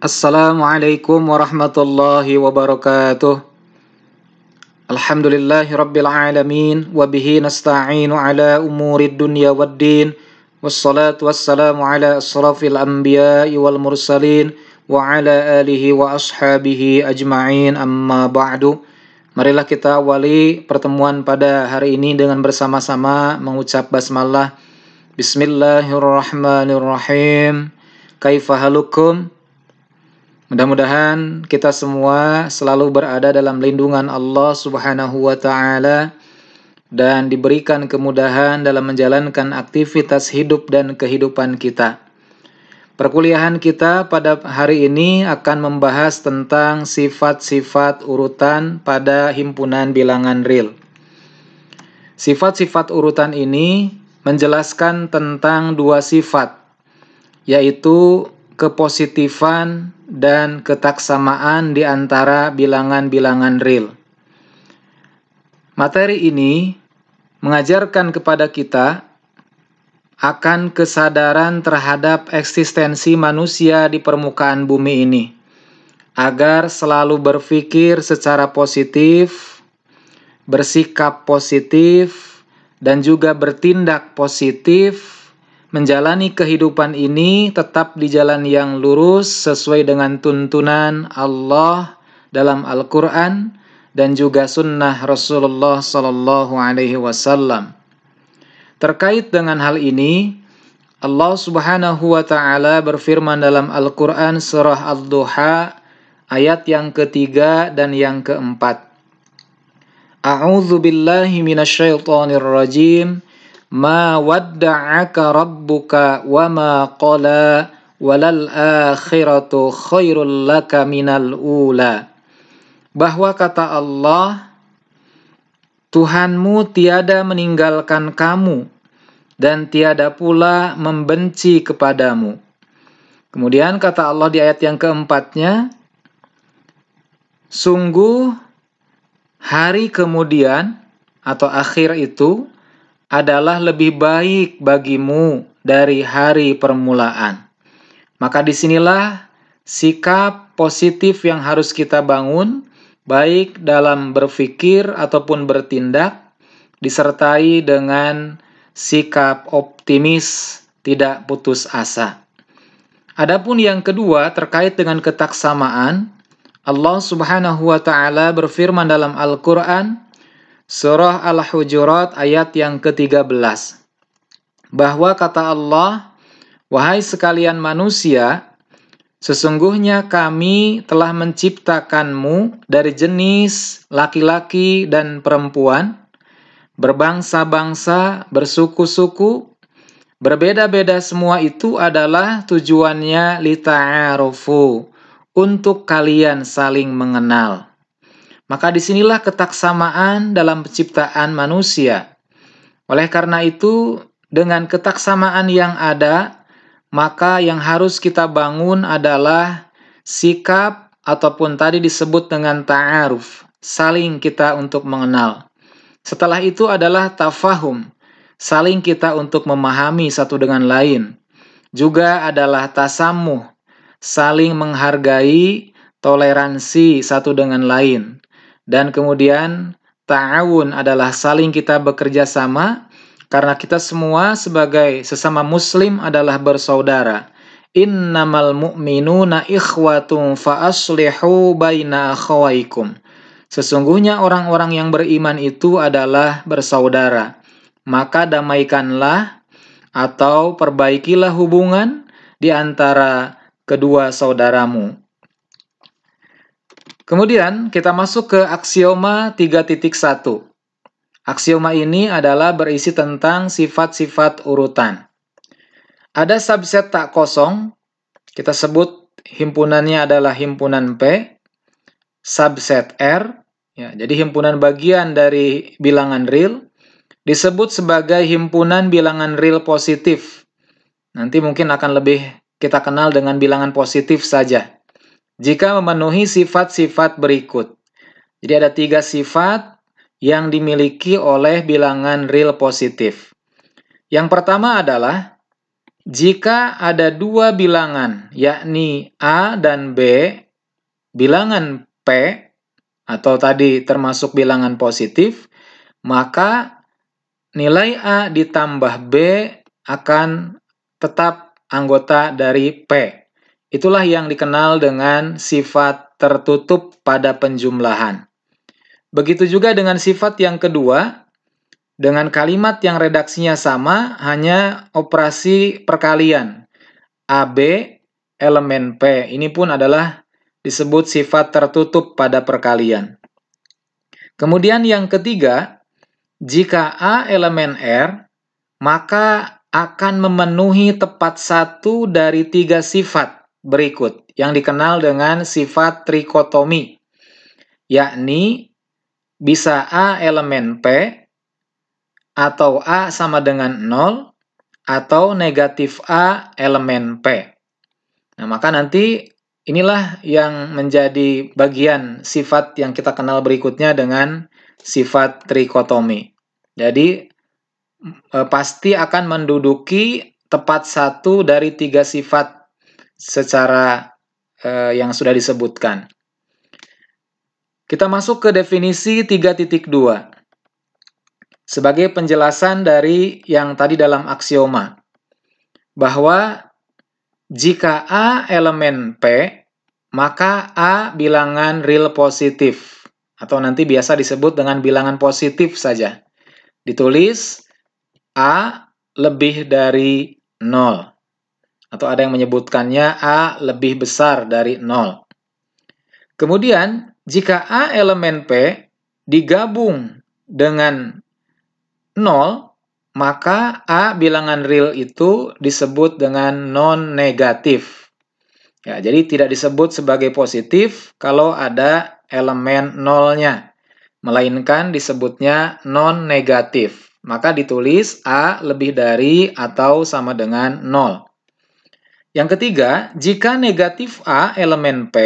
Assalamualaikum warahmatullahi wabarakatuh. Alhamdulillahi rabbil alamin wa bihi nasta'inu ala umurid dunya waddin. Wassalatu wassalamu ala asrafil anbiya'i wal mursalin wa ala alihi wa ashabihi ajma'in, amma ba'du. Marilah kita awali pertemuan pada hari ini dengan bersama-sama mengucap basmalah. Bismillahirrahmanirrahim. Kaifa halukum? Mudah-mudahan kita semua selalu berada dalam lindungan Allah Subhanahu wa Ta'ala dan diberikan kemudahan dalam menjalankan aktivitas hidup dan kehidupan kita. Perkuliahan kita pada hari ini akan membahas tentang sifat-sifat urutan pada himpunan bilangan real. Sifat-sifat urutan ini menjelaskan tentang dua sifat, yaitu kepositifan dan ketaksamaan di antara bilangan-bilangan real. Materi ini mengajarkan kepada kita akan kesadaran terhadap eksistensi manusia di permukaan bumi ini, agar selalu berpikir secara positif, bersikap positif, dan juga bertindak positif, menjalani kehidupan ini tetap di jalan yang lurus sesuai dengan tuntunan Allah dalam Al-Quran dan juga sunnah Rasulullah Sallallahu Alaihi Wasallam. Terkait dengan hal ini, Allah Subhanahu Wa Taala berfirman dalam Al-Quran surah Ad-Duha ayat yang ketiga dan yang keempat. A'udzu billahi minasyaitonir rajim. Ma wadda'aka rabbuka wa ma qala walal akhiratu khairul laka minal ula. Bahwa kata Allah, Tuhanmu tiada meninggalkan kamu dan tiada pula membenci kepadamu. Kemudian kata Allah di ayat yang keempatnya, sungguh hari kemudian atau akhir itu adalah lebih baik bagimu dari hari permulaan. Maka disinilah sikap positif yang harus kita bangun, baik dalam berpikir ataupun bertindak, disertai dengan sikap optimis, tidak putus asa. Adapun yang kedua terkait dengan ketaksamaan, Allah Subhanahu wa Ta'ala berfirman dalam Al-Quran Surah Al-Hujurat ayat yang ke-13, bahwa kata Allah, wahai sekalian manusia, sesungguhnya kami telah menciptakanmu dari jenis laki-laki dan perempuan, berbangsa-bangsa, bersuku-suku, berbeda-beda. Semua itu adalah tujuannya lita'arufu, untuk kalian saling mengenal. Maka disinilah ketaksamaan dalam penciptaan manusia. Oleh karena itu, dengan ketaksamaan yang ada, maka yang harus kita bangun adalah sikap ataupun tadi disebut dengan ta'aruf, saling kita untuk mengenal. Setelah itu adalah tafahum, saling kita untuk memahami satu dengan lain. Juga adalah tasamuh, saling menghargai, toleransi satu dengan lain. Dan kemudian ta'awun adalah saling kita bekerja sama, karena kita semua sebagai sesama muslim adalah bersaudara. Innamal mu'minuna ikhwatun fa aslihu baina akhawaikum. Sesungguhnya orang-orang yang beriman itu adalah bersaudara. Maka damaikanlah atau perbaikilah hubungan di antara kedua saudaramu. Kemudian kita masuk ke aksioma 3.1. Aksioma ini adalah berisi tentang sifat-sifat urutan. Ada subset tak kosong, kita sebut himpunannya adalah himpunan P, subset R, ya, jadi himpunan bagian dari bilangan real, disebut sebagai himpunan bilangan real positif. Nanti mungkin akan lebih kita kenal dengan bilangan positif saja. Jika memenuhi sifat-sifat berikut. Jadi ada 3 sifat yang dimiliki oleh bilangan real positif. Yang pertama adalah jika ada dua bilangan, yakni A dan B, bilangan P, atau tadi termasuk bilangan positif, maka nilai A ditambah B akan tetap anggota dari P. Itulah yang dikenal dengan sifat tertutup pada penjumlahan. Begitu juga dengan sifat yang kedua, dengan kalimat yang redaksinya sama, hanya operasi perkalian. AB elemen P. Ini pun adalah disebut sifat tertutup pada perkalian. Kemudian yang ketiga, jika A elemen R, maka akan memenuhi tepat satu dari tiga sifat berikut yang dikenal dengan sifat trikotomi, yakni bisa A elemen P, atau A sama dengan 0, atau negatif A elemen P. Nah, maka nanti inilah yang menjadi bagian sifat yang kita kenal berikutnya dengan sifat trikotomi. Jadi, pasti akan menduduki tepat satu dari tiga sifat secara yang sudah disebutkan. Kita masuk ke definisi 3.2. Sebagai penjelasan dari yang tadi dalam aksioma, bahwa jika A elemen P, maka A bilangan real positif, atau nanti biasa disebut dengan bilangan positif saja. Ditulis A lebih dari 0, atau ada yang menyebutkannya A lebih besar dari 0. Kemudian, jika A elemen P digabung dengan 0, maka A bilangan real itu disebut dengan non-negatif. Ya, jadi tidak disebut sebagai positif kalau ada elemen 0-nya, melainkan disebutnya non-negatif. Maka ditulis A lebih dari atau sama dengan 0. Yang ketiga, jika negatif A elemen P,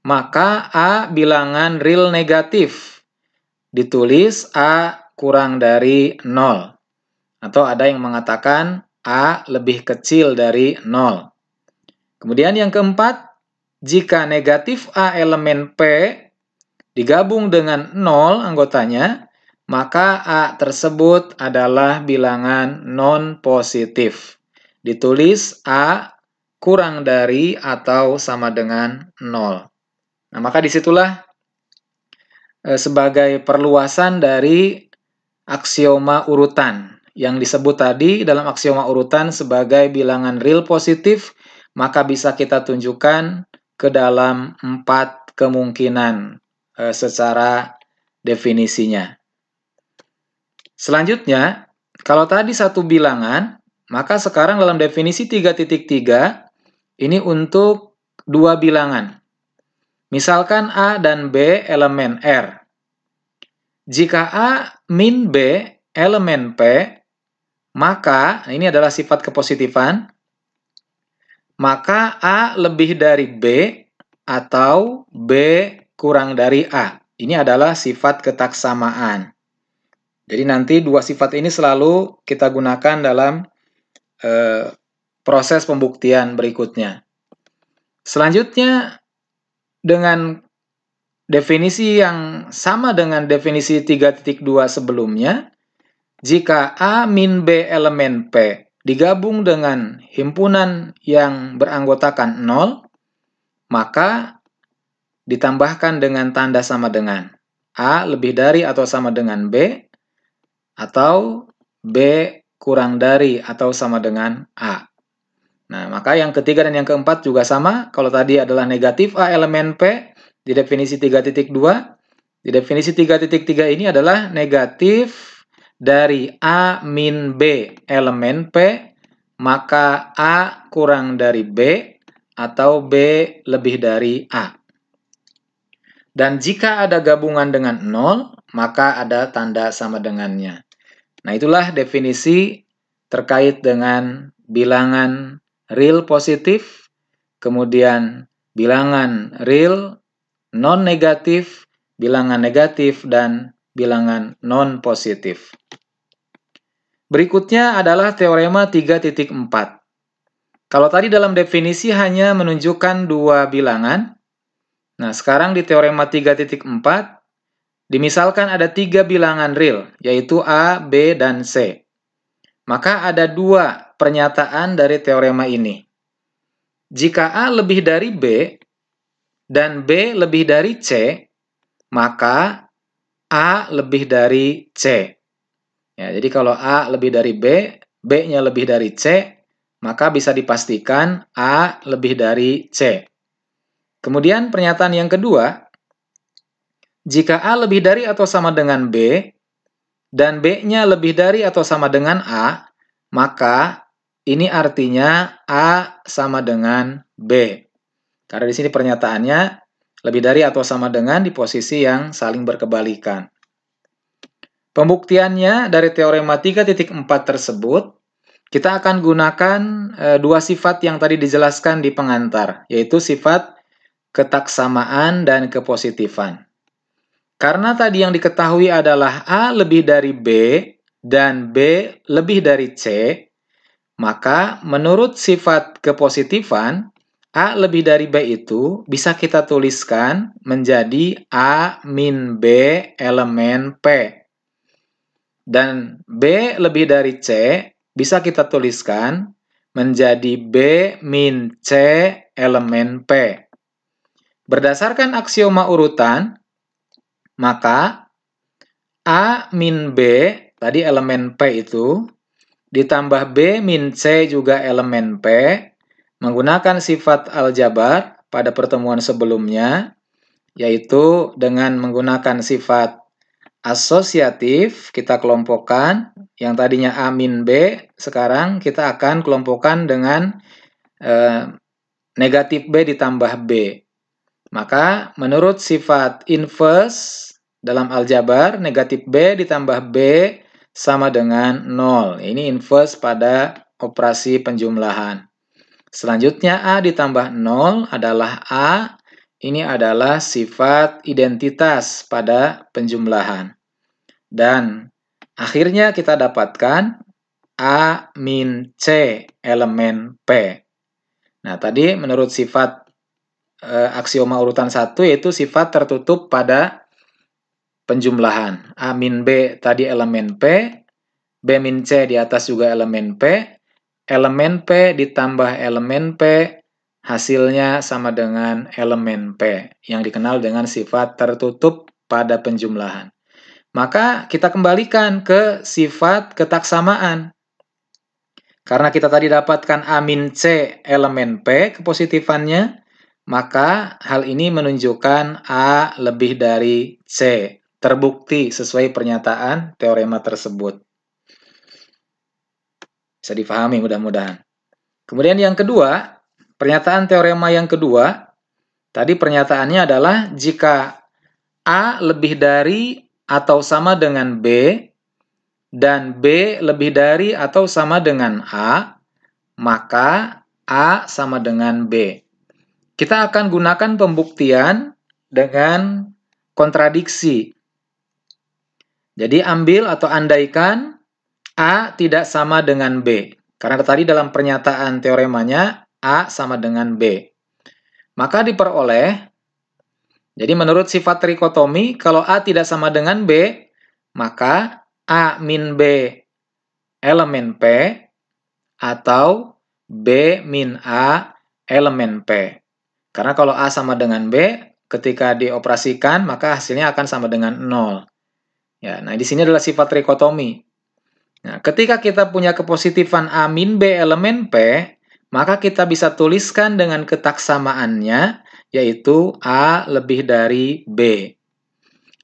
maka A bilangan real negatif. Ditulis A kurang dari 0. Atau ada yang mengatakan A lebih kecil dari 0. Kemudian yang keempat, jika negatif A elemen P digabung dengan 0 anggotanya, maka A tersebut adalah bilangan non-positif. Ditulis A kurang dari atau sama dengan 0. Nah, maka disitulah sebagai perluasan dari aksioma urutan. Yang disebut tadi dalam aksioma urutan sebagai bilangan real positif, maka bisa kita tunjukkan ke dalam 4 kemungkinan secara definisinya. Selanjutnya, kalau tadi satu bilangan, maka sekarang dalam definisi 3.3, ini untuk dua bilangan. Misalkan A dan B elemen R. Jika A min B elemen P, maka, ini adalah sifat kepositifan, maka A lebih dari B atau B kurang dari A. Ini adalah sifat ketaksamaan. Jadi nanti dua sifat ini selalu kita gunakan dalam proses pembuktian berikutnya. Selanjutnya, dengan definisi yang sama dengan definisi 3.2 sebelumnya, jika A min B elemen P digabung dengan himpunan yang beranggotakan 0, maka ditambahkan dengan tanda sama dengan A lebih dari atau sama dengan B, atau B kurang dari atau sama dengan A. Nah, maka yang ketiga dan yang keempat juga sama. Kalau tadi adalah negatif A elemen P di definisi 3.2, di definisi 3.3 ini adalah negatif dari A min B elemen P, maka A kurang dari B atau B lebih dari A. Dan jika ada gabungan dengan 0, maka ada tanda sama dengannya. Nah, itulah definisi terkait dengan bilangan real positif, kemudian bilangan real non-negatif, bilangan negatif, dan bilangan non-positif. Berikutnya adalah teorema 3.4. Kalau tadi dalam definisi hanya menunjukkan dua bilangan, nah sekarang di teorema 3.4, dimisalkan ada tiga bilangan real, yaitu A, B, dan C. Maka ada dua pernyataan dari teorema ini. Jika A lebih dari B dan B lebih dari C, maka A lebih dari C. Ya, jadi kalau A lebih dari B, B-nya lebih dari C, maka bisa dipastikan A lebih dari C. Kemudian pernyataan yang kedua, jika A lebih dari atau sama dengan B, dan B-nya lebih dari atau sama dengan A, maka ini artinya A sama dengan B. Karena di sini pernyataannya lebih dari atau sama dengan di posisi yang saling berkebalikan. Pembuktiannya dari teorema 3.4 tersebut, kita akan gunakan dua sifat yang tadi dijelaskan di pengantar, yaitu sifat ketaksamaan dan kepositifan. Karena tadi yang diketahui adalah A lebih dari B dan B lebih dari C, maka menurut sifat kepositifan, A lebih dari B itu bisa kita tuliskan menjadi A min B elemen P. Dan B lebih dari C bisa kita tuliskan menjadi B min C elemen P. Berdasarkan aksioma urutan, maka A min B, tadi elemen P itu, ditambah B min C juga elemen P, menggunakan sifat aljabar pada pertemuan sebelumnya, yaitu dengan menggunakan sifat asosiatif, kita kelompokkan, yang tadinya A min B, sekarang kita akan kelompokkan dengan negatif B ditambah B. Maka menurut sifat inverse dalam aljabar, negatif B ditambah B sama dengan 0. Ini inverse pada operasi penjumlahan. Selanjutnya A ditambah 0 adalah A. Ini adalah sifat identitas pada penjumlahan. Dan akhirnya kita dapatkan A min C elemen P. Nah, tadi menurut sifat aksioma urutan 1 yaitu sifat tertutup pada penjumlahan. A min B tadi elemen P, B min C di atas juga elemen P, elemen P ditambah elemen P, hasilnya sama dengan elemen P, yang dikenal dengan sifat tertutup pada penjumlahan. Maka kita kembalikan ke sifat ketaksamaan. Karena kita tadi dapatkan A min C elemen P kepositifannya, maka hal ini menunjukkan A lebih dari C. Terbukti sesuai pernyataan teorema tersebut. Bisa difahami mudah-mudahan. Kemudian yang kedua, pernyataan teorema yang kedua, tadi pernyataannya adalah jika A lebih dari atau sama dengan B, dan B lebih dari atau sama dengan A, maka A sama dengan B. Kita akan gunakan pembuktian dengan kontradiksi. Jadi ambil atau andaikan A tidak sama dengan B. Karena tadi dalam pernyataan teoremanya A sama dengan B. Maka diperoleh, jadi menurut sifat trikotomi, kalau A tidak sama dengan B, maka A min B elemen P atau B min A elemen P. Karena kalau A sama dengan B, ketika dioperasikan, maka hasilnya akan sama dengan 0. Ya, nah, di sini adalah sifat trikotomi. Nah, ketika kita punya kepositifan A min B elemen P, maka kita bisa tuliskan dengan ketaksamaannya, yaitu A lebih dari B.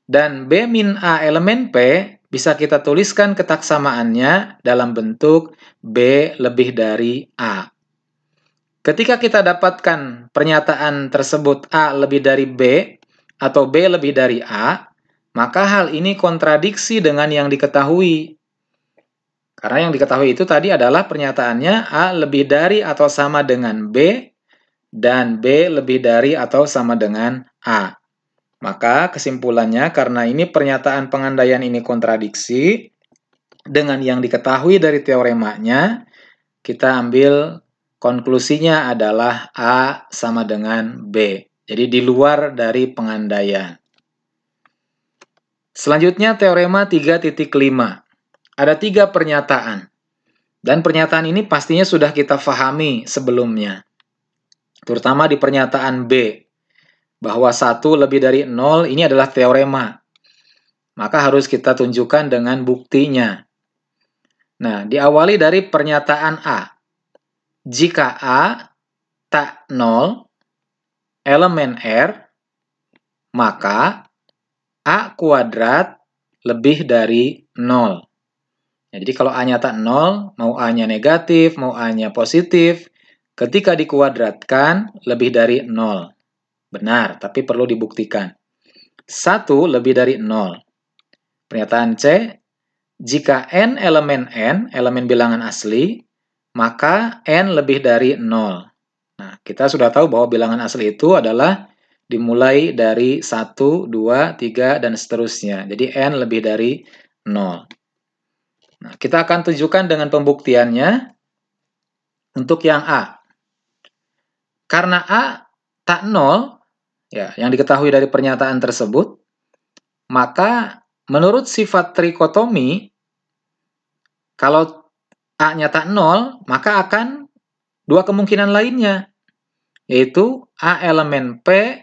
Dan B min A elemen P bisa kita tuliskan ketaksamaannya dalam bentuk B lebih dari A. Ketika kita dapatkan pernyataan tersebut A lebih dari B atau B lebih dari A, maka hal ini kontradiksi dengan yang diketahui. Karena yang diketahui itu tadi adalah pernyataannya A lebih dari atau sama dengan B dan B lebih dari atau sama dengan A. Maka kesimpulannya, karena ini pernyataan pengandaian ini kontradiksi dengan yang diketahui dari teoremanya, kita ambil konklusinya adalah A sama dengan B. Jadi di luar dari pengandaian. Selanjutnya teorema 3.5. Ada 3 pernyataan. Dan pernyataan ini pastinya sudah kita pahami sebelumnya. Terutama di pernyataan B. Bahwa 1 lebih dari 0 ini adalah teorema. Maka harus kita tunjukkan dengan buktinya. Nah, diawali dari pernyataan A. Jika A tak 0, elemen R, maka A kuadrat lebih dari 0. Jadi kalau A-nya tak 0, mau A-nya negatif, mau A-nya positif, ketika dikuadratkan lebih dari 0. Benar, tapi perlu dibuktikan. 1 lebih dari 0. Pernyataan C, jika n, elemen bilangan asli, maka n lebih dari 0. Nah, kita sudah tahu bahwa bilangan asli itu adalah dimulai dari 1, 2, 3, dan seterusnya. Jadi n lebih dari 0. Nah, kita akan tunjukkan dengan pembuktiannya untuk yang A. Karena A tak 0, ya, yang diketahui dari pernyataan tersebut, maka menurut sifat trikotomi, kalau A-nya tak 0, maka akan 2 kemungkinan lainnya, yaitu A elemen P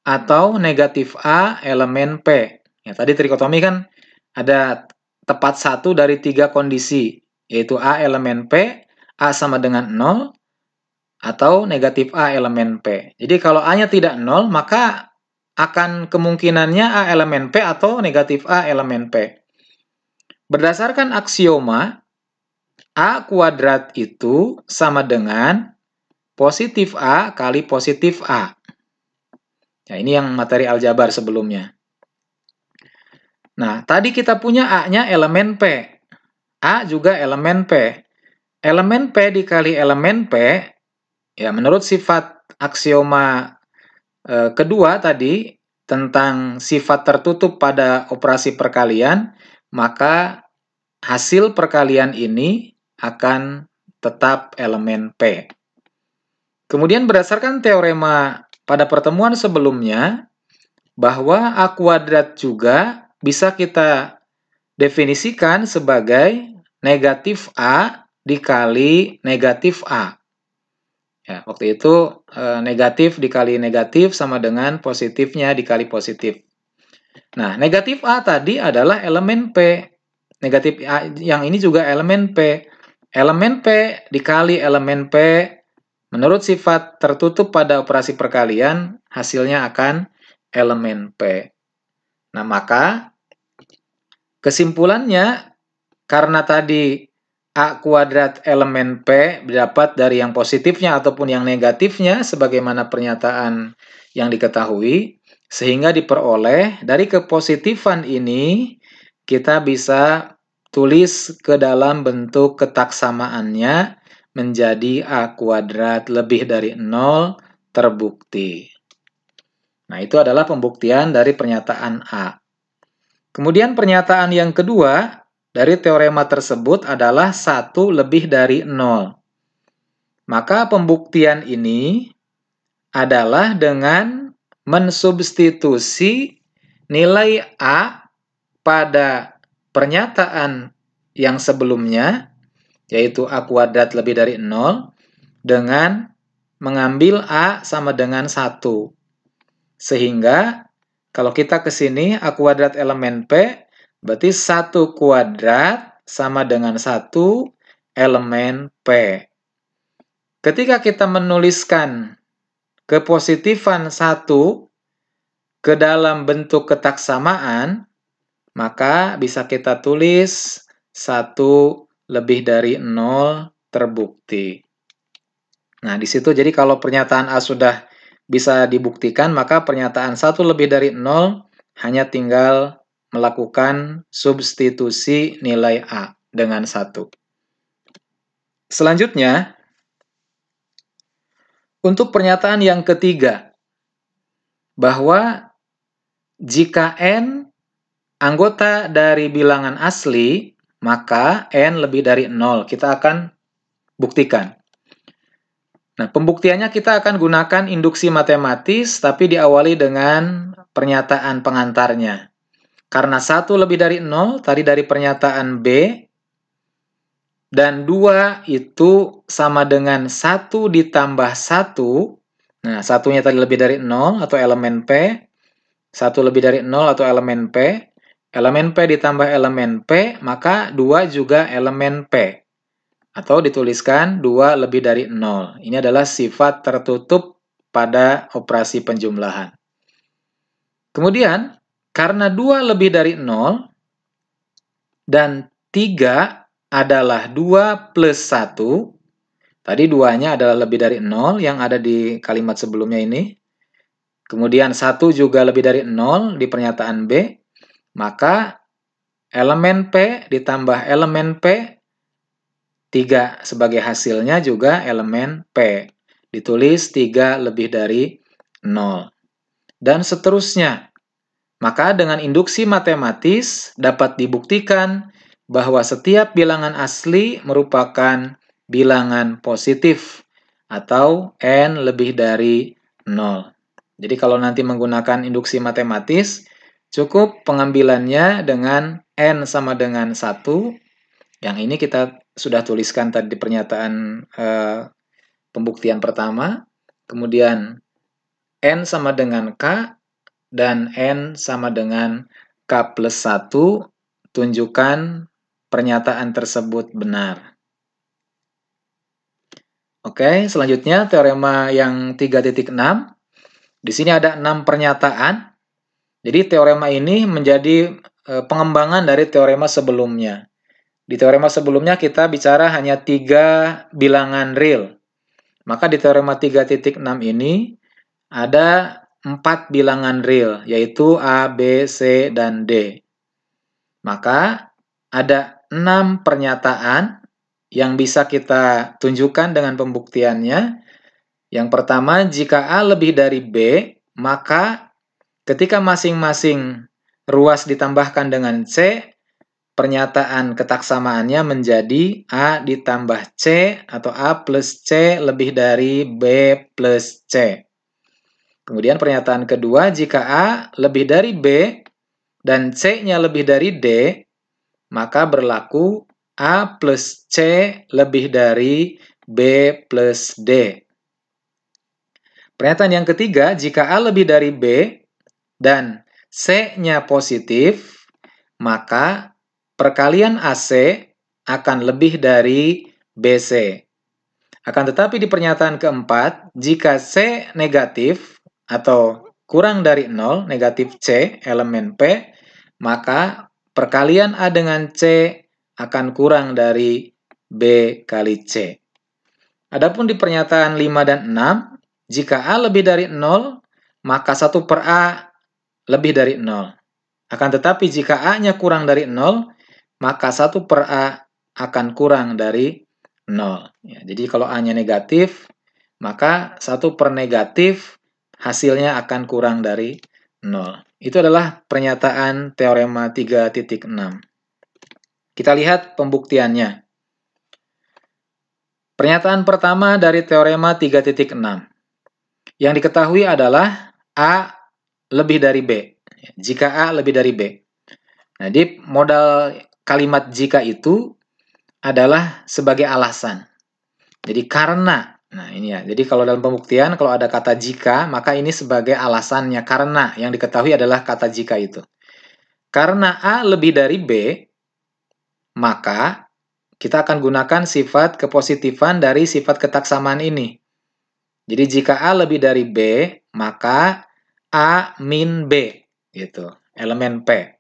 atau negatif A elemen P. Ya, tadi trikotomi kan ada tepat 1 dari 3 kondisi, yaitu A elemen P, A sama dengan 0, atau negatif A elemen P. Jadi kalau A-nya tidak 0, maka akan kemungkinannya A elemen P atau negatif A elemen P. Berdasarkan aksioma, A kuadrat itu sama dengan positif A kali positif A. Ya, ini yang materi aljabar sebelumnya. Nah, tadi kita punya A-nya elemen P. A juga elemen P. Elemen P dikali elemen P, ya menurut sifat aksioma kedua tadi, tentang sifat tertutup pada operasi perkalian, maka hasil perkalian ini akan tetap elemen P. Kemudian berdasarkan teorema pada pertemuan sebelumnya, bahwa A kuadrat juga bisa kita definisikan sebagai negatif A dikali negatif A. Ya, waktu itu negatif dikali negatif sama dengan positifnya dikali positif. Nah, negatif A tadi adalah elemen P. Negatif A yang ini juga elemen P. Elemen P dikali elemen P, menurut sifat tertutup pada operasi perkalian, hasilnya akan elemen P. Nah, maka kesimpulannya, karena tadi A kuadrat elemen P didapat dari yang positifnya ataupun yang negatifnya, sebagaimana pernyataan yang diketahui, sehingga diperoleh dari kepositifan ini, kita bisa tulis ke dalam bentuk ketaksamaannya menjadi A kuadrat lebih dari 0 terbukti. Nah, itu adalah pembuktian dari pernyataan A. Kemudian pernyataan yang kedua dari teorema tersebut adalah 1 lebih dari 0. Maka pembuktian ini adalah dengan mensubstitusi nilai A pada pernyataan yang sebelumnya, yaitu A kuadrat lebih dari 0, dengan mengambil A sama dengan 1. Sehingga kalau kita ke sini, A kuadrat elemen P, berarti 1 kuadrat sama dengan 1 elemen P. Ketika kita menuliskan kepositifan 1 ke dalam bentuk ketaksamaan, maka bisa kita tulis 1 lebih dari 0 terbukti. Nah, di situ jadi kalau pernyataan A sudah bisa dibuktikan, maka pernyataan 1 lebih dari 0 hanya tinggal melakukan substitusi nilai A dengan 1. Selanjutnya, untuk pernyataan yang ketiga, bahwa jika N anggota dari bilangan asli, maka N lebih dari 0. Kita akan buktikan. Nah, pembuktiannya kita akan gunakan induksi matematis, tapi diawali dengan pernyataan pengantarnya. Karena 1 lebih dari 0, tadi dari pernyataan B, dan 2 itu sama dengan 1 ditambah 1. Nah, satunya tadi lebih dari 0 atau elemen P. 1 lebih dari 0 atau elemen P. Elemen P ditambah elemen P, maka 2 juga elemen P. Atau dituliskan 2 lebih dari 0. Ini adalah sifat tertutup pada operasi penjumlahan. Kemudian, karena 2 lebih dari 0, dan 3 adalah 2 plus 1, tadi 2-nya adalah lebih dari 0 yang ada di kalimat sebelumnya ini. Kemudian 1 juga lebih dari 0 di pernyataan B, maka elemen P ditambah elemen P, 3 sebagai hasilnya juga elemen P. Ditulis 3 lebih dari 0. Dan seterusnya. Maka dengan induksi matematis dapat dibuktikan bahwa setiap bilangan asli merupakan bilangan positif atau N lebih dari 0. Jadi kalau nanti menggunakan induksi matematis, cukup pengambilannya dengan N sama dengan 1. Yang ini kita sudah tuliskan tadi di pernyataan pembuktian pertama. Kemudian N sama dengan K dan N sama dengan K plus 1. Tunjukkan pernyataan tersebut benar. Oke, selanjutnya teorema yang 3.6. Di sini ada 6 pernyataan. Jadi teorema ini menjadi pengembangan dari teorema sebelumnya. Di teorema sebelumnya kita bicara hanya 3 bilangan real. Maka di teorema 3.6 ini ada 4 bilangan real, yaitu A, B, C, dan D. Maka ada 6 pernyataan yang bisa kita tunjukkan dengan pembuktiannya. Yang pertama, jika A lebih dari B, maka ketika masing-masing ruas ditambahkan dengan C, pernyataan ketaksamaannya menjadi A ditambah C atau A plus C lebih dari B plus C. Kemudian pernyataan kedua, jika A lebih dari B dan C-nya lebih dari D, maka berlaku A plus C lebih dari B plus D. Pernyataan yang ketiga, jika A lebih dari B dan C-nya positif, maka perkalian AC akan lebih dari BC. Akan tetapi di pernyataan keempat, jika C negatif atau kurang dari 0, negatif C, elemen P, maka perkalian A dengan C akan kurang dari B kali C. Adapun di pernyataan 5 dan 6, jika A lebih dari 0, maka 1 per A lebih dari 0. Akan tetapi jika A-nya kurang dari 0, maka 1 per A akan kurang dari 0. Ya, jadi kalau A-nya negatif, maka 1 per negatif hasilnya akan kurang dari 0. Itu adalah pernyataan teorema 3.6. Kita lihat pembuktiannya. Pernyataan pertama dari teorema 3.6. Yang diketahui adalah A lebih dari B. Jika A lebih dari B. Nah, di modal kalimat jika itu adalah sebagai alasan. Jadi karena. Nah, ini ya. Jadi kalau dalam pembuktian, kalau ada kata jika, maka ini sebagai alasannya. Karena yang diketahui adalah kata jika itu. Karena A lebih dari B, maka kita akan gunakan sifat kepositifan dari sifat ketaksamaan ini. Jadi jika A lebih dari B, maka A min B, gitu, elemen P.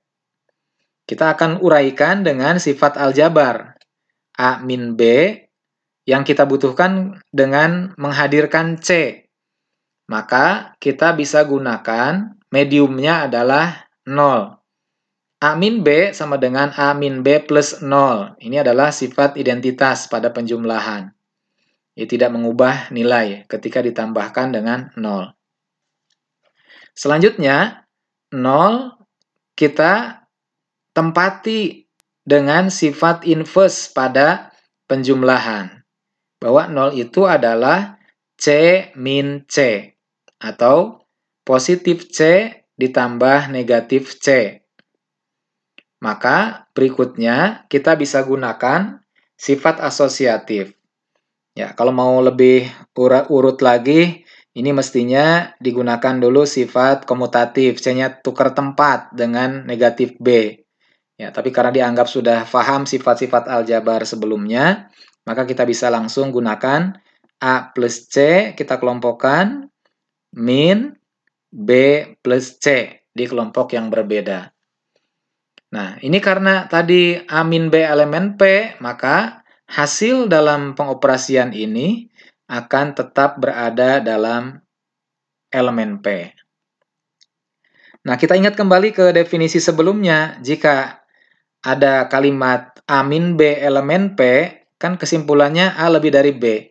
Kita akan uraikan dengan sifat aljabar. A min B yang kita butuhkan dengan menghadirkan C. Maka kita bisa gunakan mediumnya adalah 0. A min B sama dengan A min B plus 0. Ini adalah sifat identitas pada penjumlahan. Ia tidak mengubah nilai ketika ditambahkan dengan 0. Selanjutnya, 0 kita tempati dengan sifat inverse pada penjumlahan. Bahwa 0 itu adalah C min C, atau positif C ditambah negatif C. Maka berikutnya kita bisa gunakan sifat asosiatif. Ya, kalau mau lebih urut lagi, ini mestinya digunakan dulu sifat komutatif, C-nya tukar tempat dengan negatif B. Ya, tapi karena dianggap sudah paham sifat-sifat aljabar sebelumnya, maka kita bisa langsung gunakan A plus C, kita kelompokkan, min B plus C di kelompok yang berbeda. Nah, ini karena tadi A min B elemen P, maka hasil dalam pengoperasian ini akan tetap berada dalam elemen P. Nah, kita ingat kembali ke definisi sebelumnya. Jika ada kalimat A min B elemen P, kan kesimpulannya A lebih dari B.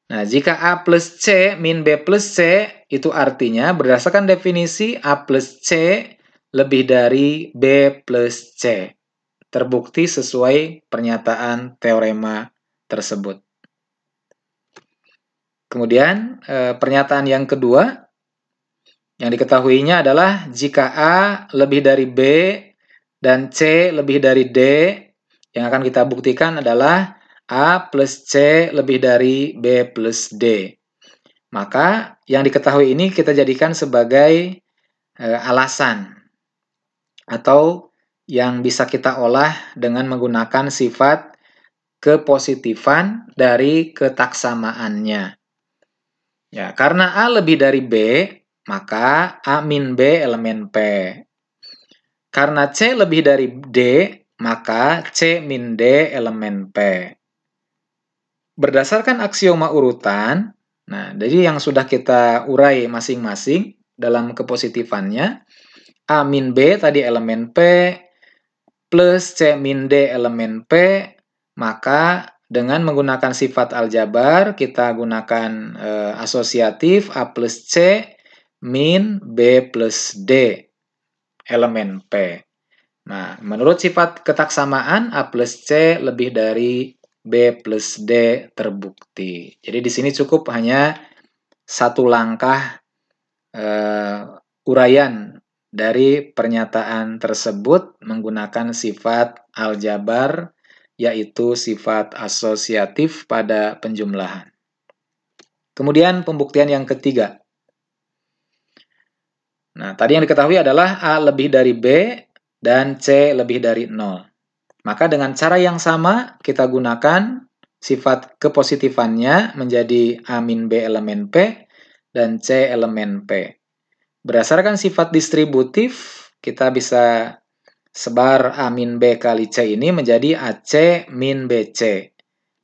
Nah, jika A plus C min B plus C, itu artinya berdasarkan definisi A plus C lebih dari B plus C. Terbukti sesuai pernyataan teorema tersebut. Kemudian, pernyataan yang kedua, yang diketahuinya adalah jika A lebih dari B dan C lebih dari D, yang akan kita buktikan adalah A plus C lebih dari B plus D. Maka yang diketahui ini kita jadikan sebagai alasan atau yang bisa kita olah dengan menggunakan sifat kepositifan dari ketaksamaannya. Ya, karena A lebih dari B, maka A min B elemen P. Karena C lebih dari D, maka C min D elemen P. Berdasarkan aksioma urutan, nah, jadi yang sudah kita urai masing-masing dalam kepositifannya, A min B tadi elemen P, plus C min D elemen P, maka dengan menggunakan sifat aljabar, kita gunakan asosiatif A plus C min B plus D elemen P. Nah, menurut sifat ketaksamaan, A plus C lebih dari B plus D terbukti. Jadi di sini cukup hanya satu langkah uraian dari pernyataan tersebut menggunakan sifat aljabar, yaitu sifat asosiatif pada penjumlahan. Kemudian pembuktian yang ketiga. Nah, tadi yang diketahui adalah A lebih dari B dan C lebih dari 0. Maka dengan cara yang sama, kita gunakan sifat kepositifannya menjadi A min B elemen P dan C elemen P. Berdasarkan sifat distributif, kita bisa sebar A min B kali C ini menjadi AC min BC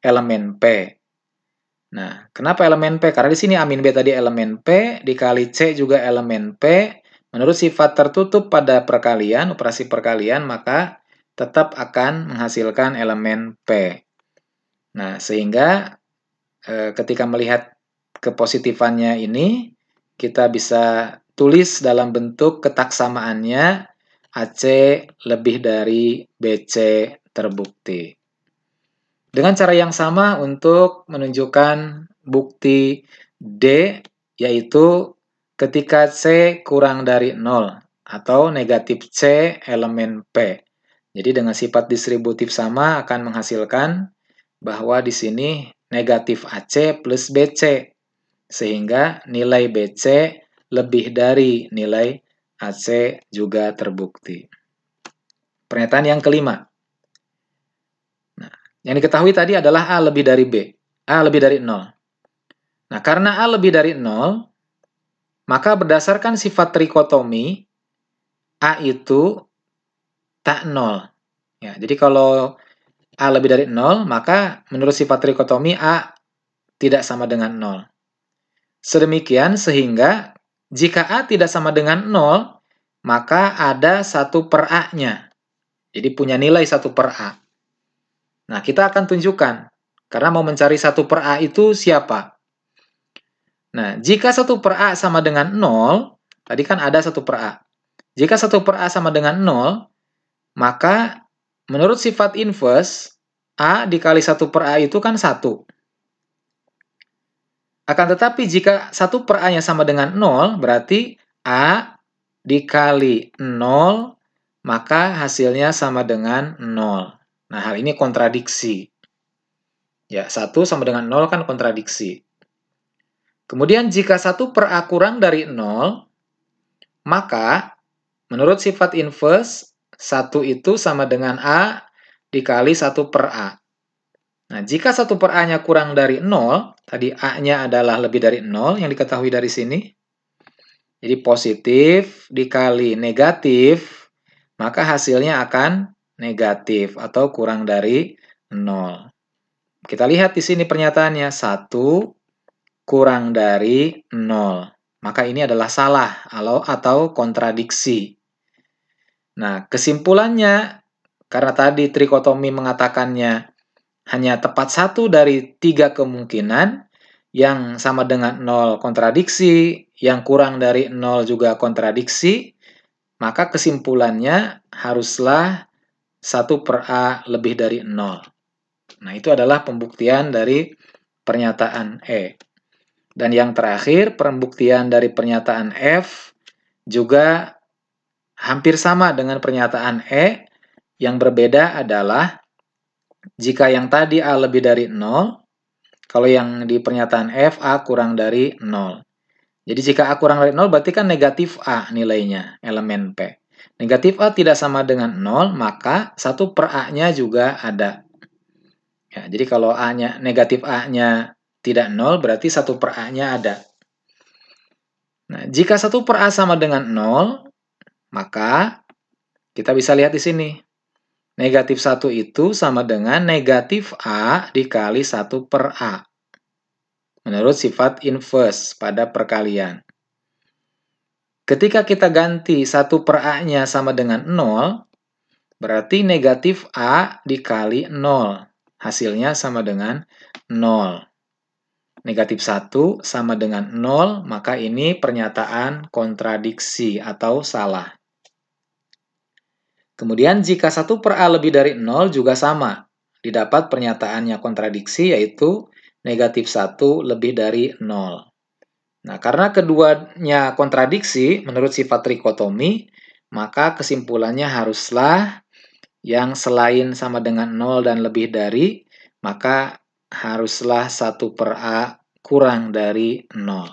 elemen P. Nah, kenapa elemen P? Karena di sini A min B tadi elemen P, dikali C juga elemen P. Menurut sifat tertutup pada perkalian, operasi perkalian, maka tetap akan menghasilkan elemen P. Nah, sehingga ketika melihat kepositifannya ini, kita bisa tulis dalam bentuk ketaksamaannya AC lebih dari BC terbukti. Dengan cara yang sama untuk menunjukkan bukti D, yaitu ketika C kurang dari 0 atau negatif C elemen P. Jadi dengan sifat distributif sama akan menghasilkan bahwa di sini negatif AC plus BC, sehingga nilai BC lebih dari nilai AC juga terbukti. Pernyataan yang kelima. Yang diketahui tadi adalah A lebih dari B. A lebih dari 0. Nah, karena A lebih dari 0, maka berdasarkan sifat trikotomi, A itu tak 0. Ya, jadi kalau A lebih dari 0, maka menurut sifat trikotomi A tidak sama dengan 0. Sedemikian sehingga jika A tidak sama dengan 0, maka ada 1 per A-nya. Jadi punya nilai 1 per A. Nah, kita akan tunjukkan. Karena mau mencari 1 per A itu siapa? Nah, jika 1 per A sama dengan 0, tadi kan ada 1 per A. Jika 1 per A sama dengan 0, maka menurut sifat inverse, A dikali 1 per A itu kan 1. Akan tetapi jika 1 per A-nya sama dengan 0, berarti A dikali 0, maka hasilnya sama dengan 0. Nah, hal ini kontradiksi. Ya, 1 sama dengan 0 kan kontradiksi. Kemudian jika 1 per A kurang dari 0, maka menurut sifat inverse, 1 itu sama dengan A dikali 1 per A. Nah, jika 1 per A-nya kurang dari 0, tadi A-nya adalah lebih dari 0 yang diketahui dari sini. Jadi positif dikali negatif, maka hasilnya akan negatif atau kurang dari 0. Kita lihat di sini pernyataannya, 1 kurang dari 0. Maka ini adalah salah atau kontradiksi. Nah, kesimpulannya, karena tadi trikotomi mengatakannya hanya tepat 1 dari 3 kemungkinan, yang sama dengan 0 kontradiksi, yang kurang dari 0 juga kontradiksi, maka kesimpulannya haruslah 1 per A lebih dari 0. Nah, itu adalah pembuktian dari pernyataan E. Dan yang terakhir, pembuktian dari pernyataan F juga hampir sama dengan pernyataan E. Yang berbeda adalah jika yang tadi A lebih dari 0, kalau yang di pernyataan F, A kurang dari 0. Jadi jika A kurang dari 0, berarti kan negatif A nilainya, elemen P. Negatif A tidak sama dengan 0, maka 1 per A-nya juga ada. Ya, jadi kalau negatif A-nya tidak 0, berarti 1 per A-nya ada. Nah, jika 1 per A sama dengan 0, maka kita bisa lihat di sini. Negatif 1 itu sama dengan negatif A dikali 1 per A. Menurut sifat inverse pada perkalian. Ketika kita ganti 1 per A-nya sama dengan 0, berarti negatif A dikali 0. Hasilnya sama dengan 0. Negatif 1 sama dengan 0, maka ini pernyataan kontradiksi atau salah. Kemudian jika 1 per A lebih dari 0 juga sama. Didapat pernyataannya kontradiksi, yaitu negatif 1 lebih dari 0. Nah, karena keduanya kontradiksi menurut sifat trikotomi, maka kesimpulannya haruslah yang selain sama dengan 0 dan lebih dari, maka haruslah 1 per A kurang dari 0.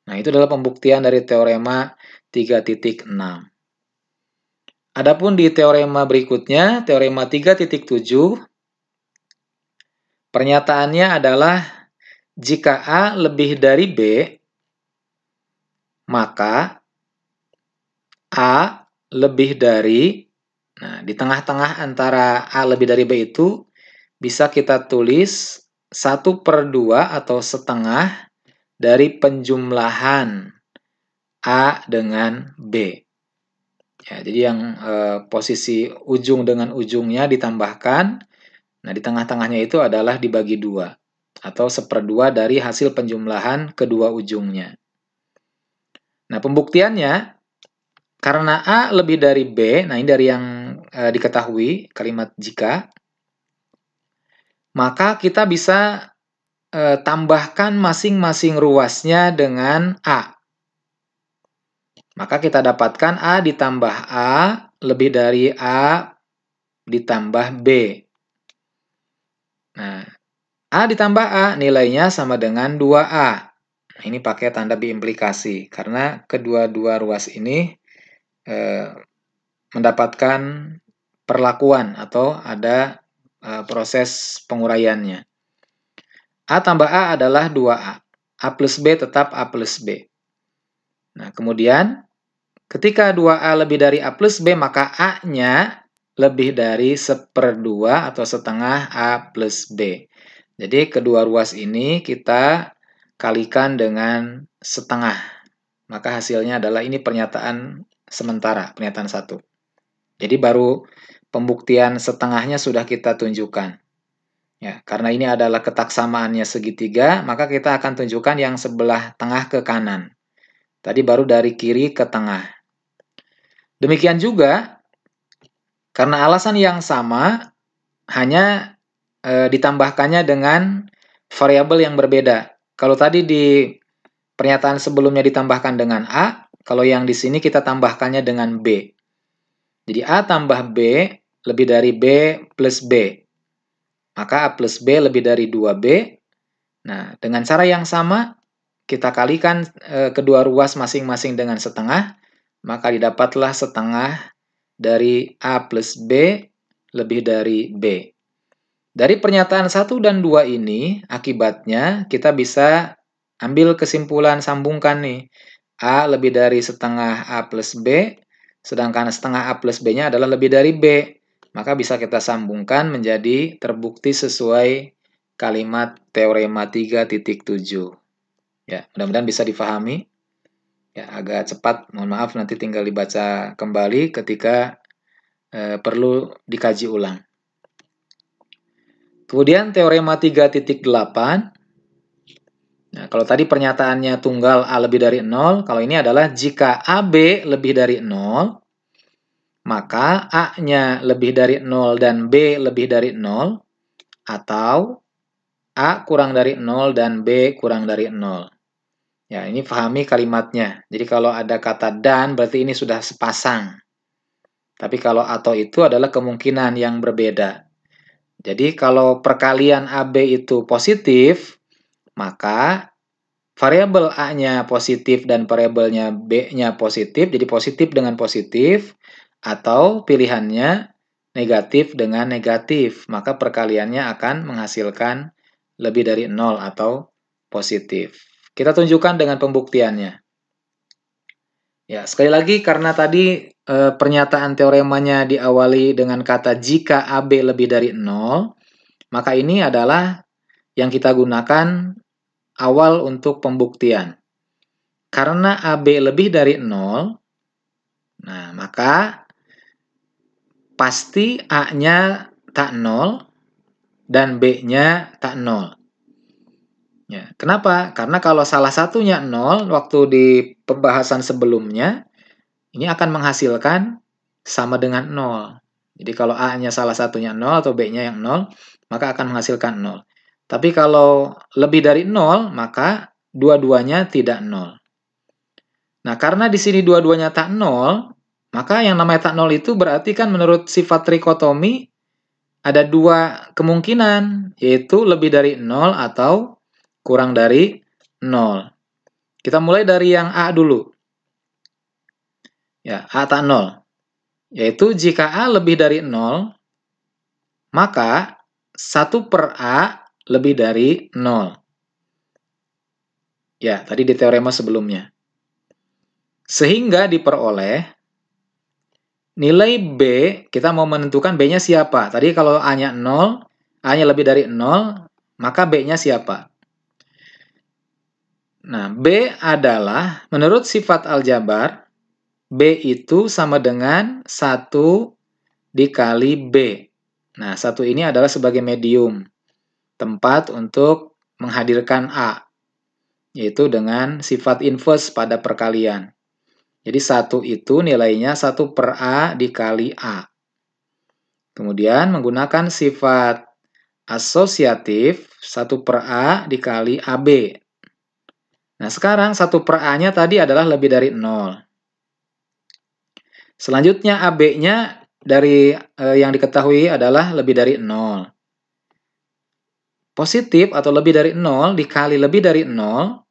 Nah, itu adalah pembuktian dari teorema 3.6. Adapun di teorema berikutnya, teorema 3.7, pernyataannya adalah jika A lebih dari B, maka A lebih dari, nah di tengah-tengah antara A lebih dari B itu bisa kita tulis 1/2 atau setengah dari penjumlahan A dengan B. Ya, jadi yang posisi ujung dengan ujungnya ditambahkan, nah di tengah-tengahnya itu adalah dibagi 2, atau 1/2 dari hasil penjumlahan kedua ujungnya. Nah, pembuktiannya, karena A lebih dari B, nah ini dari yang diketahui, kalimat jika, maka kita bisa tambahkan masing-masing ruasnya dengan A. Maka kita dapatkan A ditambah A lebih dari A ditambah B. Nah, A ditambah A nilainya sama dengan 2A. Nah, ini pakai tanda biimplikasi, karena kedua-dua ruas ini mendapatkan perlakuan atau ada proses penguraiannya. A tambah A adalah 2A. A plus B tetap A plus B. Nah, kemudian ketika 2A lebih dari A plus B, maka A-nya lebih dari 1/2 atau setengah A plus B. Jadi kedua ruas ini kita kalikan dengan setengah. Maka hasilnya adalah ini pernyataan sementara, pernyataan 1. Jadi baru pembuktian setengahnya sudah kita tunjukkan. Ya, karena ini adalah ketaksamaannya segitiga, maka kita akan tunjukkan yang sebelah tengah ke kanan. Tadi baru dari kiri ke tengah. Demikian juga, karena alasan yang sama, hanya ditambahkannya dengan variabel yang berbeda. kalau tadi di pernyataan sebelumnya ditambahkan dengan A, kalau yang di sini kita tambahkannya dengan B. Jadi A tambah B lebih dari B plus B. Maka A plus B lebih dari 2B. Nah, dengan cara yang sama, kita kalikan kedua ruas masing-masing dengan setengah, maka didapatlah setengah dari A plus B lebih dari B. Dari pernyataan 1 dan 2 ini, akibatnya kita bisa ambil kesimpulan sambungkan nih. A lebih dari setengah A plus B, sedangkan setengah A plus B-nya adalah lebih dari B. Maka bisa kita sambungkan menjadi terbukti sesuai kalimat teorema 3.7. Ya, mudah-mudahan bisa difahami. Ya, agak cepat, mohon maaf nanti tinggal dibaca kembali ketika perlu dikaji ulang. Kemudian teorema 3.8. Nah, kalau tadi pernyataannya tunggal A lebih dari 0, kalau ini adalah jika AB lebih dari 0, maka A-nya lebih dari 0 dan B lebih dari 0, atau A kurang dari 0 dan B kurang dari 0. Ya, ini pahami kalimatnya. Jadi kalau ada kata dan, berarti ini sudah sepasang. Tapi kalau atau itu adalah kemungkinan yang berbeda. Jadi kalau perkalian AB itu positif, maka variabel A-nya positif dan variabelnya B-nya positif, jadi positif dengan positif, atau pilihannya negatif dengan negatif, maka perkaliannya akan menghasilkan lebih dari 0 atau positif. Kita tunjukkan dengan pembuktiannya. Ya, sekali lagi karena tadi pernyataan teoremanya diawali dengan kata jika AB lebih dari 0, maka ini adalah yang kita gunakan awal untuk pembuktian. Karena AB lebih dari 0, nah maka pasti A-nya tak 0 dan B-nya tak 0. Ya, kenapa? Karena kalau salah satunya 0, waktu di pembahasan sebelumnya, ini akan menghasilkan sama dengan 0. Jadi kalau A-nya salah satunya 0 atau B-nya yang 0, maka akan menghasilkan 0. Tapi kalau lebih dari 0, maka dua-duanya tidak 0. Nah, karena di sini dua-duanya tak 0, maka yang namanya tak 0 itu berarti kan menurut sifat trikotomi ada dua kemungkinan, yaitu lebih dari 0 atau kurang dari 0. Kita mulai dari yang A dulu. Ya, A tak 0. Yaitu jika A lebih dari 0, maka 1 per A lebih dari 0. Ya, tadi di teorema sebelumnya. Sehingga diperoleh nilai B, kita mau menentukan B-nya siapa. Tadi kalau A-nya 0, A-nya lebih dari 0, maka B-nya siapa? Nah, B adalah, menurut sifat aljabar, B itu sama dengan 1 dikali B. Nah, 1 ini adalah sebagai medium, tempat untuk menghadirkan A, yaitu dengan sifat inverse pada perkalian. Jadi 1 itu nilainya 1 per A dikali A. Kemudian menggunakan sifat asosiatif 1 per A dikali AB. Nah, sekarang 1 per A-nya tadi adalah lebih dari 0. Selanjutnya AB-nya dari yang diketahui adalah lebih dari 0. Positif atau lebih dari 0 dikali lebih dari 0,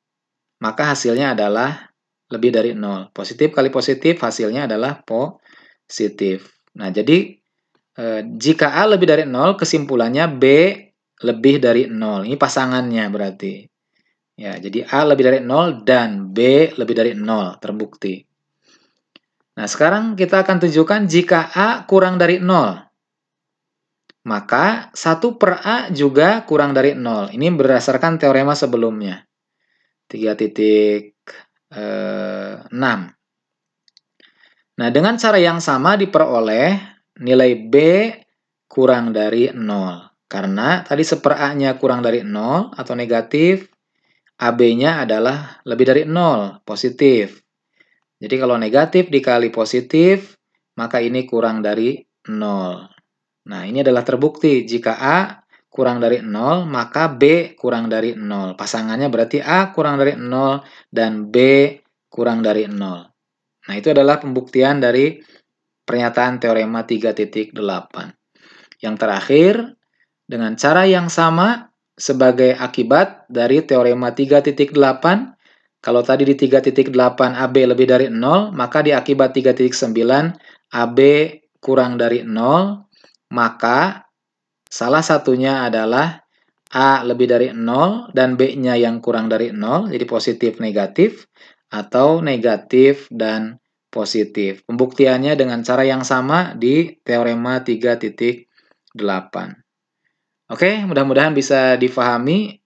maka hasilnya adalah lebih dari 0. Positif kali positif, hasilnya adalah positif. Nah, jadi jika A lebih dari 0, kesimpulannya B lebih dari 0. Ini pasangannya berarti. Ya, jadi A lebih dari 0 dan B lebih dari 0, terbukti. Nah, sekarang kita akan tunjukkan jika A kurang dari 0. Maka 1 per A juga kurang dari 0. Ini berdasarkan teorema sebelumnya. 3.6. Nah, dengan cara yang sama diperoleh nilai B kurang dari 0. Karena tadi 1 per A-nya kurang dari 0 atau negatif, AB-nya adalah lebih dari 0, positif. Jadi kalau negatif dikali positif, maka ini kurang dari 0. Nah, ini adalah terbukti jika A kurang dari 0, maka B kurang dari 0. Pasangannya berarti A kurang dari 0 dan B kurang dari 0. Nah, itu adalah pembuktian dari pernyataan teorema 3.8. Yang terakhir, dengan cara yang sama sebagai akibat dari teorema 3.8, kalau tadi di 3.8 AB lebih dari 0, maka di akibat 3.9 AB kurang dari 0, maka salah satunya adalah A lebih dari 0 dan B-nya yang kurang dari 0, jadi positif negatif, atau negatif dan positif. Pembuktiannya dengan cara yang sama di teorema 3.8. Oke, mudah-mudahan bisa difahami.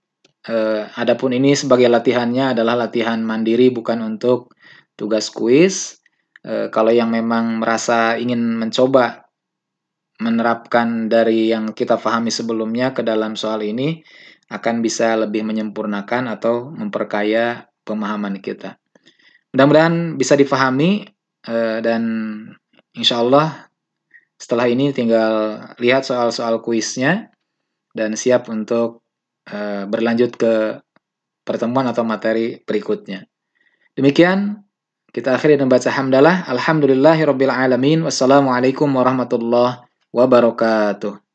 Adapun ini sebagai latihannya adalah latihan mandiri, bukan untuk tugas kuis. Kalau yang memang merasa ingin mencoba menerapkan dari yang kita pahami sebelumnya ke dalam soal ini, akan bisa lebih menyempurnakan atau memperkaya pemahaman kita. Mudah-mudahan bisa difahami, dan insya Allah setelah ini tinggal lihat soal-soal kuisnya dan siap untuk berlanjut ke pertemuan atau materi berikutnya. Demikian, kita akhiri dengan baca hamdalah. Alhamdulillahirabbil alamin. Wassalamualaikum warahmatullahi wabarakatuh.